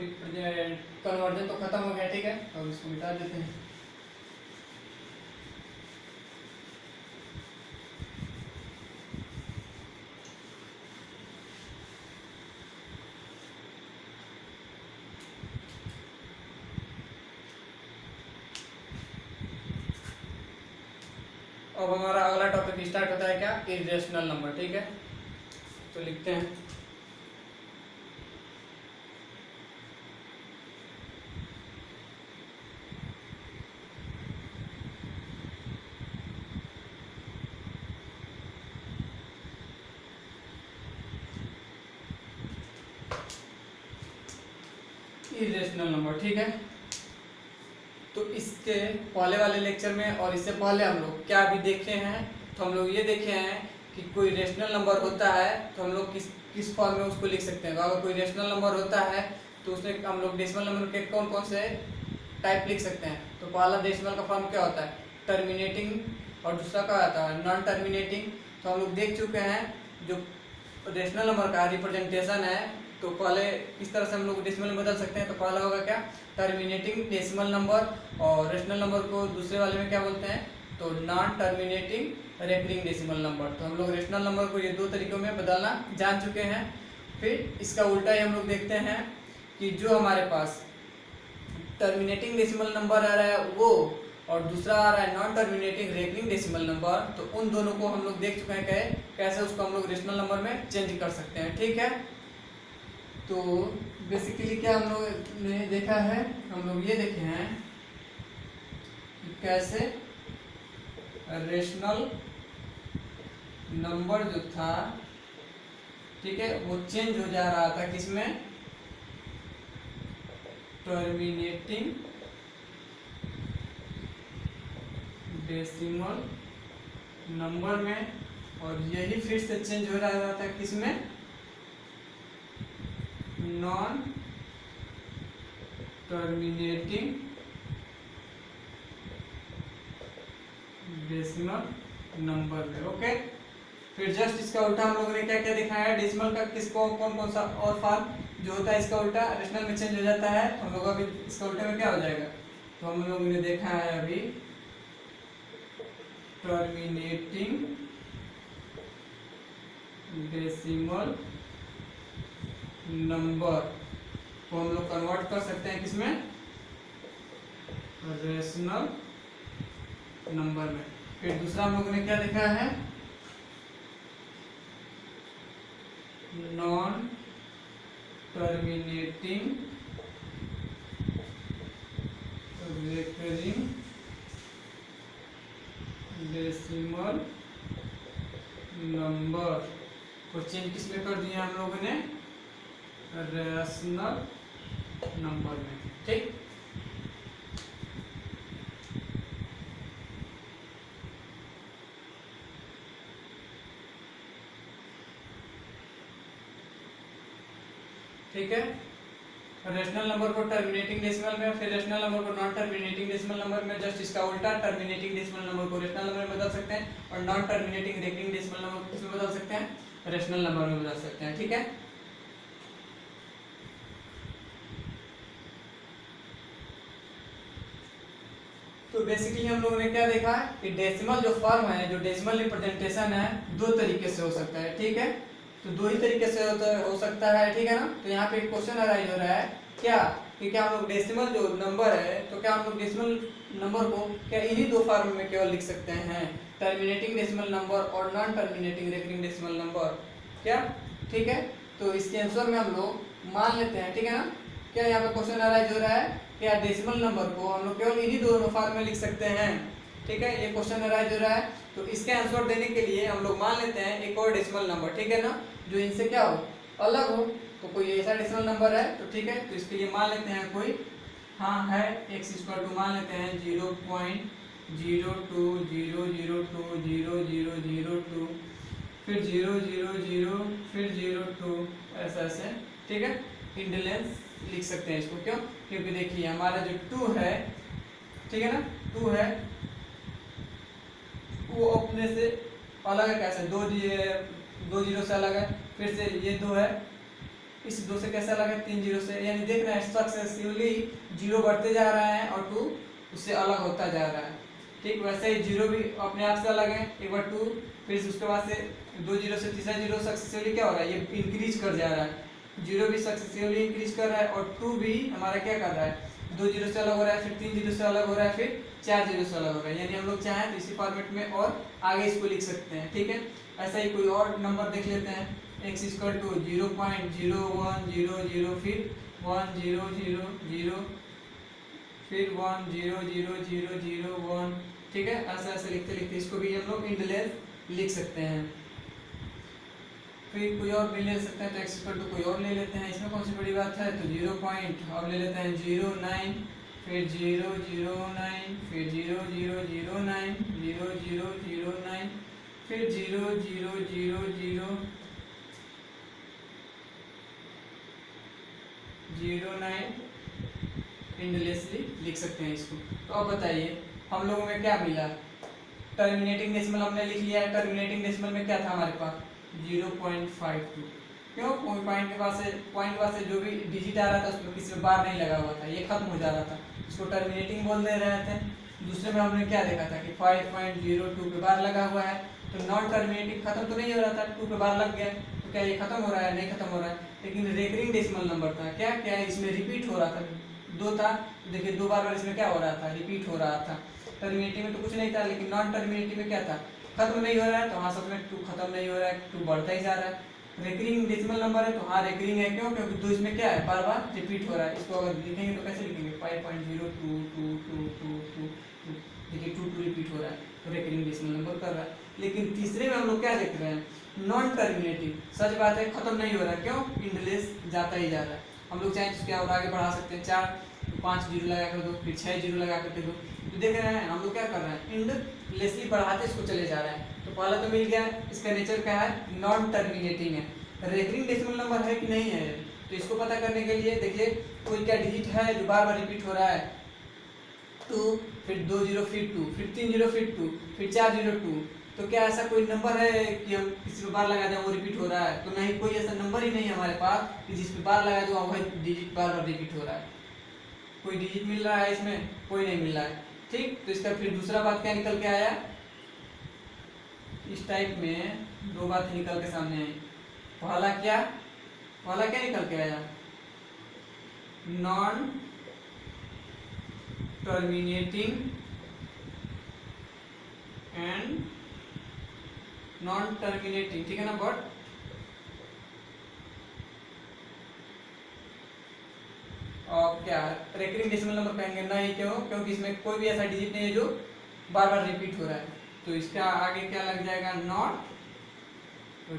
कन्वर्जन तो खत्म हो गया, ठीक है, अब इसको मिटा देते हैं। अब हमारा अगला टॉपिक स्टार्ट होता है क्या, इरेशनल नंबर, ठीक है, तो लिखते हैं इरेशनल नंबर, ठीक है। तो इसके पहले वाले लेक्चर में और इससे पहले हम लोग क्या भी देखे हैं, तो हम लोग ये देखे हैं कि कोई रेशनल नंबर होता है तो हम लोग किस फॉर्म में उसको लिख सकते हैं। अगर कोई रेशनल नंबर होता है तो उसमें हम लोग डेसिमल नंबर के कौन कौन से टाइप लिख सकते हैं। तो पहला डेसिमल का फॉर्म क्या होता है, टर्मिनेटिंग, और दूसरा क्या होता है, नॉन टर्मिनेटिंग। तो हम लोग देख चुके हैं जो रेशनल नंबर का रिप्रेजेंटेशन है, तो पहले किस तरह से हम लोग डेसिमल में बदल सकते हैं। तो पहला होगा क्या, टर्मिनेटिंग डेसिमल नंबर, और रेशनल नंबर को दूसरे वाले में क्या बोलते हैं, तो non terminating recurring decimal number. तो हम लोग रेशनल नंबर को ये दो तरीकों में बदलना जान चुके हैं। फिर इसका उल्टा ही हम लोग देखते हैं कि जो हमारे पास टर्मिनेटिंग डेसिमल नंबर आ रहा है वो, और दूसरा आ रहा है non terminating recurring decimal number, तो उन दोनों को हम लोग देख चुके हैं कैसे उसको हम लोग रेशनल नंबर में चेंज कर सकते हैं, ठीक है। तो बेसिकली क्या हम लोग ने देखा है, हम लोग ये देखे हैं कि कैसे रेशनल नंबर जो था, ठीक है, वो चेंज हो जा रहा था किसमें, टर्मिनेटिंग डेसिमल नंबर में, और यही फिर से चेंज हो रहा था किसमें, नॉन टर्मिनेटिंग डेसिमल नंबर में। ओके, फिर जस्ट इसका उल्टा हम लोगों ने क्या क्या दिखाया है, डेसिमल का किसको कौन कौन सा और फॉर्म जो होता है इसका उल्टा रेशनल में चेंज हो जाता है। हम लोग अभी इसका उल्टे में क्या हो जाएगा, तो हम लोगों ने देखा है अभी टर्मिनेटिंग डेसिमल नंबर को हम लोग कन्वर्ट कर सकते हैं किसमें, रेशनल नंबर में। फिर दूसरा हम लोगों ने क्या देखा है, non terminating recurring decimal number को चेंज किस में कर दिया हम लोगों ने, रेशनल नंबर में, ठीक। ठीक है, रेशनल नंबर को टर्मिनेटिंग डेसिमल में, फिर रेशनल नंबर को नॉन टर्मिनेटिंग डेसिमल नंबर में। जस्ट इसका उल्टा, टर्मिनेटिंग डेसिमल नंबर को रेशनल नंबर में बदल सकते हैं, और non terminating recurring decimal number को किसमें बदल सकते हैं, रेशनल नंबर में बदल सकते हैं, ठीक है। तो बेसिकली हम लोगों ने क्या देखा कि डेसिमल जो फॉर्म है, जो डेसिमल रिप्रेजेंटेशन है, दो तरीके से हो सकता है, ठीक है। तो दो ही तरीके से हो सकता है, ठीक है ना। तो यहाँ पे एक क्वेश्चन अराइज हो रहा है क्या, कि क्या हम लोग डेसिमल जो नंबर है, तो क्या हम लोग डेसिमल नंबर को क्या इन्हीं दो फॉर्म में केवल लिख सकते हैं, टर्मिनेटिंग डेसिमल नंबर और non terminating recurring decimal number, क्या, ठीक है। तो इसके आंसर में हम लोग मान लेते हैं, ठीक है ना। क्या यहाँ पे क्वेश्चन अराइज हो रहा है, क्या डेसिमल नंबर को हम लोग केवल इन्हीं दोनों फॉर्म में लिख सकते हैं, ठीक है, ये क्वेश्चन अराइज हो रहा है। तो इसके आंसर देने के लिए हम लोग मान लेते हैं एक और डेसिमल नंबर, ठीक है ना, जो इनसे क्या हो, अलग हो। तो कोई ऐसा डेसिमल नंबर है तो ठीक है, तो इसके लिए मान लेते हैं कोई, हाँ है, x = मान लेते हैं 0.020020002, फिर 000 फिर 02, ऐसा ऐसे, ठीक है। इंडिलेंस लिख सकते हैं इसको, क्यों, क्योंकि देखिए हमारा जो 2 है, ठीक है ना, 2 है वो अपने से अलग है, कैसे, दो जीरो से अलग है, फिर से ये 2 है, इस 2 से कैसे अलग है, 3 जीरो से, यानी देख रहे हैं सक्सेसिवली 0 बढ़ते जा रहा है और 2 उससे अलग होता जा रहा है, ठीक। वैसे ही 0 भी अपने आप से अलग है, एक बार 2, फिर उसके बाद से 2 जीरो से तीसरा जीरो सक्सेसिवली क्या हो रहा है, ये इंक्रीज कर जा रहा है, 0 भी सक्सेसिवली इंक्रीज कर रहा है, और 2 भी हमारा क्या कर रहा है, 2 जीरो से अलग हो रहा है, फिर 3 जीरो से अलग हो रहा है, फिर 4 जीरो से अलग हो रहा है। यानी हम लोग चाहें तो इसी फॉर्मेट में और आगे इसको लिख सकते हैं, ठीक है। ऐसा ही कोई और नंबर देख लेते हैं, x = 0.0100, फिर 1000, फिर 100001, ठीक है। ऐसा ऐसे लिखते लिखते इसको भी हम लोग इंडिलेंस लिख सकते हैं। फिर कोई और भी ले सकते हैं, तो x इक्वल टू कोई और ले लेते हैं, इसमें कौन सी बड़ी बात है। तो 0 पॉइंट अब ले लेते हैं 0.9, फिर 0.009, फिर 0.009, 0.009, फिर 0.00009 इंडलेसली लिख सकते हैं इसको। तो अब बताइए हम लोगों में क्या मिला। टर्मिनेटिंग डेसिमल हमने लिख लिया है। टर्मिनेटिंग डेसिमल में क्या था हमारे पास 0.52। क्यों, पॉइंट के पास से जो भी डिजिट आ रहा था उसमें किसी में बार नहीं लगा हुआ था, ये खत्म हो जा रहा था, इसको टर्मिनेटिंग बोल दे रहे थे। दूसरे में हमने क्या देखा था कि 5.02 पे बार लगा हुआ है, तो नॉन टर्मिनेटिंग खत्म तो नहीं हो रहा था, 2 पे बार लग गया, तो क्या ये खत्म हो रहा है, नहीं खत्म हो रहा है। लेकिन रेकरिंग डेसिमल नंबर था, क्या क्या इसमें रिपीट हो रहा था, 2 था, देखिए 2 बार इसमें क्या हो रहा था, रिपीट हो रहा था। टर्मिनेटिव में तो कुछ नहीं था, लेकिन नॉन टर्मिनेटिव में क्या था, खत्म नहीं हो रहा है, तो हाँ सब में 2 खत्म नहीं हो रहा है, 2 बढ़ता ही जा रहा है। रेकरिंग डेसिमल नंबर है, तो हाँ रेकरिंग है, क्यों, क्योंकि 2 इसमें क्या है, बार बार रिपीट हो रहा है। इसको अगर लिखेंगे तो कैसे लिखेंगे 5.022222, देखिए 2 रिपीट हो रहा है, तो रेकरिंग डेसिमल नंबर कर रहा है। लेकिन तीसरे में हम लोग क्या देख रहे हैं, नॉन टर्मिनेटिव, सच बात है खत्म नहीं हो रहा है, क्यों, इंडलेस जाता ही जा रहा है। हम लोग चाहें तो क्या और आगे बढ़ा सकते हैं, 4 तो 5 जीरो लगा कर दो, फिर 6 जीरो लगा कर दो, तो देख रहे हैं हम लोग क्या कर रहे हैं, इंडलेसली बढ़ाते इसको चले जा रहे हैं। तो पहला तो मिल गया, इसका नेचर क्या है, नॉन टर्मिनेटिंग है। रेकरिंग डेसिमल नंबर है कि नहीं है, तो इसको पता करने के लिए देखिए कोई क्या डिजिट है जो बार बार रिपीट हो रहा है, 2, फिर 2 जीरो, फिर 2, फिर 3 जीरो, फिर 2, फिर 4 जीरो 2। तो क्या ऐसा कोई नंबर है कि हम किसी पे बार लगा दें वो रिपीट हो रहा है, तो नहीं, कोई ऐसा नंबर ही नहीं है हमारे पास कि जिस पे बार लगा दूँ वही डिजिट बार बार रिपीट हो रहा है। कोई डिजिट मिल रहा है इसमें, कोई नहीं मिल रहा है, ठीक। तो इसका फिर दूसरा बात क्या निकल के आया, इस टाइप में 2 बातें निकल के सामने आई। पहला क्या निकल के आया, non terminating and non terminating, ठीक है ना, बट और क्या रेकरिंग डेसिमल नंबर कहेंगे नहीं, क्यों, क्योंकि इसमें कोई भी ऐसा डिजिट नहीं है जो बार बार रिपीट हो रहा है, तो इसका आगे क्या लग जाएगा, नॉट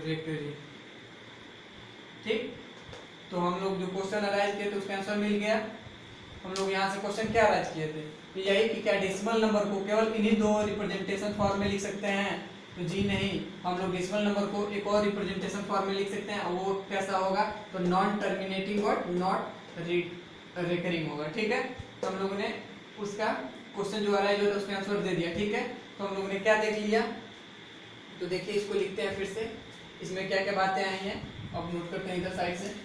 रेकरिंग, ठीक। तो हम लोग जो क्वेश्चन अराइज किए थे उसका आंसर मिल गया। हम लोग यहाँ से क्वेश्चन क्या अराइज किए थे कि यही कि क्या डेसिमल नंबर को केवल इन्हीं 2 रिप्रेजेंटेशन फॉर्म में लिख सकते हैं, तो जी नहीं, हम लोग डेसिमल नंबर को एक और रिप्रेजेंटेशन फॉर्म में लिख सकते हैं, और वो कैसा होगा, तो नॉन टर्मिनेटिंग और नॉट रेकरिंग होगा, ठीक है। तो हम लोगों ने उसका क्वेश्चन जो अराइज हुआ था उसका आंसर दे दिया, ठीक है। तो हम लोगों ने क्या देख लिया, तो देखिए इसको लिखते हैं फिर से, इसमें क्या क्या बातें आई हैं, अब नोट करते हैं इधर साइड से।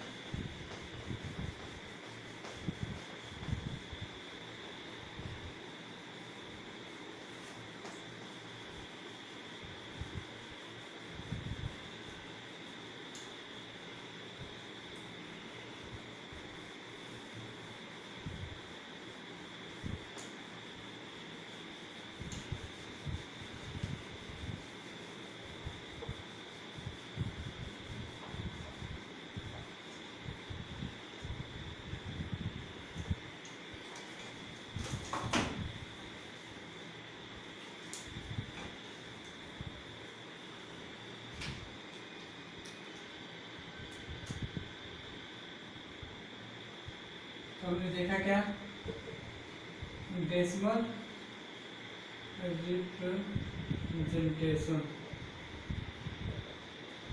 तो हमने देखा क्या, डेसिमल रिप्रेजेंटेशन,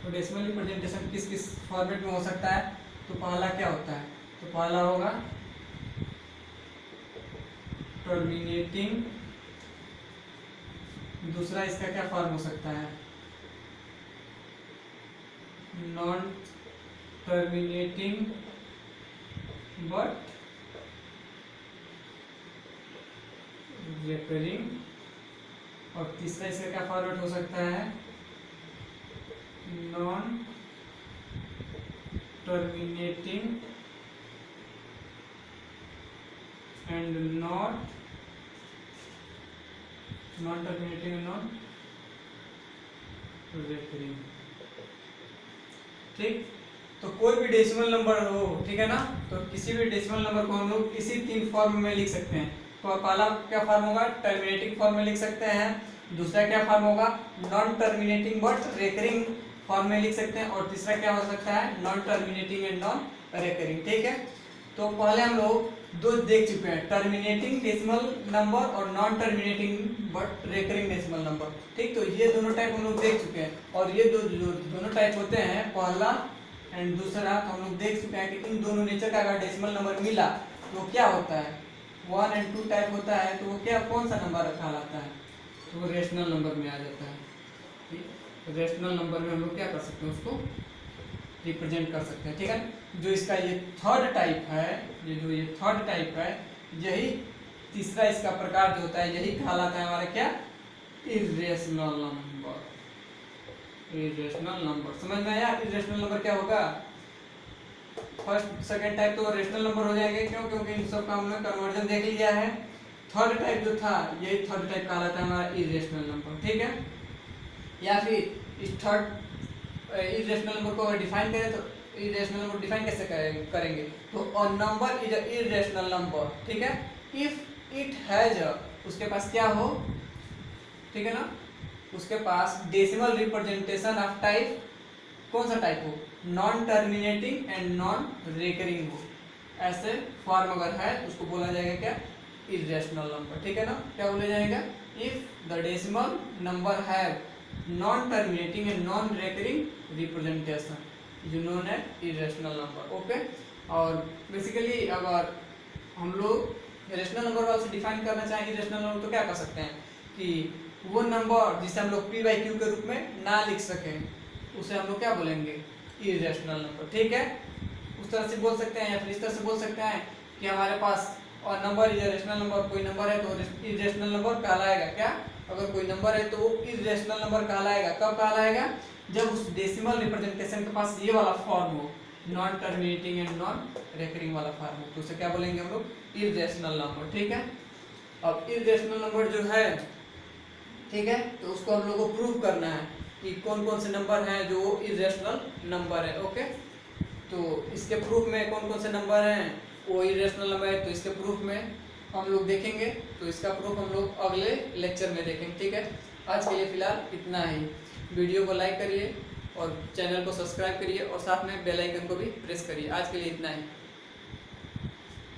तो डेसिमल रिप्रेजेंटेशन किस किस फॉर्मेट में हो सकता है, तो पहला क्या होता है, तो पहला होगा टर्मिनेटिंग, दूसरा इसका क्या फॉर्म हो सकता है, नॉन टर्मिनेटिंग बट रेकरिंग, और तीसरा इसका क्या फॉर्मेट हो सकता है, non terminating and not terminating and not recurring, ठीक। तो कोई भी डेसिमल नंबर हो, ठीक है ना, तो किसी भी डेसिमल नंबर को हम लोग इसी 3 फॉर्म में लिख सकते हैं। तो पहला क्या फॉर्म होगा, टर्मिनेटिंग फॉर्म में लिख सकते हैं, दूसरा क्या फॉर्म होगा, non terminating but recurring form में लिख सकते हैं, और तीसरा क्या हो सकता है, non terminating and non recurring. ठीक है, तो पहले हम लोग दो देख चुके हैं, टर्मिनेटिंग डेसिमल नंबर और non terminating but recurring decimal number. ठीक, तो ये दोनों टाइप हम लोग देख चुके हैं, और ये दोनों टाइप होते हैं, पहला एंड दूसरा, तो हम लोग देख चुके हैं कि इन दोनों नेचर का अगर डेसिमल नंबर मिला तो क्या होता है, 1 और 2 टाइप होता है, तो वो क्या कौन सा नंबर रखा जाता है, तो वो रेशनल नंबर में आ जाता है। ठीक, तो रेशनल नंबर में हम लोग क्या कर सकते हैं, उसको रिप्रेजेंट कर सकते हैं। ठीक है, जो इसका ये थर्ड टाइप है, ये थर्ड टाइप है, यही तीसरा इसका प्रकार जो होता है, यही कहलाता है हमारा क्या, इरेशनल नंबर। इरेशनल नंबर समझ में आया? इरेशनल नंबर क्या होगा, फर्स्ट सेकंड टाइप तो रेशनल नंबर हो जाएंगे, क्यों, क्योंकि इन सब का हमने कन्वर्जन देख लिया है। थर्ड टाइप जो था, यही थर्ड टाइप कहलाता है हमारा इरेशनल नंबर। ठीक है, या फिर इस थर्ड इरेशनल नंबर को डिफाइन करें तो इरेशनल नंबर डिफाइन कैसे करेंगे, तो a number is a irrational number. ठीक है, इफ इट हैज उसके पास क्या हो, ठीक है ना, उसके पास डेसिमल रिप्रेजेंटेशन ऑफ टाइप, कौन सा टाइप हो, non terminating and non recurring हो, ऐसे फॉर्म अगर है तो उसको बोला जाएगा क्या, इरेशनल नंबर। ठीक है ना, क्या बोला जाएगा, if the decimal number have non terminating and non recurring representation, जो नोन है इरेशनल नंबर। ओके, और बेसिकली अगर हम लोग रेशनल नंबर वाले से डिफाइन करना चाहेंगे इरेशनल नंबर, तो क्या कर सकते हैं कि वो नंबर जिसे हम लोग p/q के रूप में ना लिख सकें, उसे हम लोग क्या बोलेंगे, इरेशनल नंबर। ठीक है, उस तरह से बोल सकते हैं, या फिर इस तरह से बोल सकते हैं कि हमारे पास और नंबर इज रेशनल नंबर, कोई नंबर है तो इरेशनल नंबर कहलाएगा क्या, अगर कोई नंबर है तो वो इरेशनल नंबर कहलाएगा, कब कहलाएगा, जब उस डेसिमल रिप्रेजेंटेशन के पास ये वाला फॉर्म हो, non terminating and non recurring वाला फॉर्म हो, तो उसे क्या बोलेंगे हम लोग, इरेशनल नंबर। ठीक है, अब इरेशनल नंबर जो है, ठीक है, तो उसको हम लोग को प्रूव करना है कि कौन कौन से नंबर हैं जो इरेशनल नंबर है। ओके, तो इसके प्रूफ में कौन कौन से नंबर हैं वो इरेशनल नंबर है, तो इसके प्रूफ में हम लोग देखेंगे, तो इसका प्रूफ हम लोग अगले लेक्चर में देखेंगे। ठीक है, आज के लिए फिलहाल इतना ही। वीडियो को लाइक करिए और चैनल को सब्सक्राइब करिए और साथ में बेल आइकन को भी प्रेस करिए। आज के लिए इतना ही।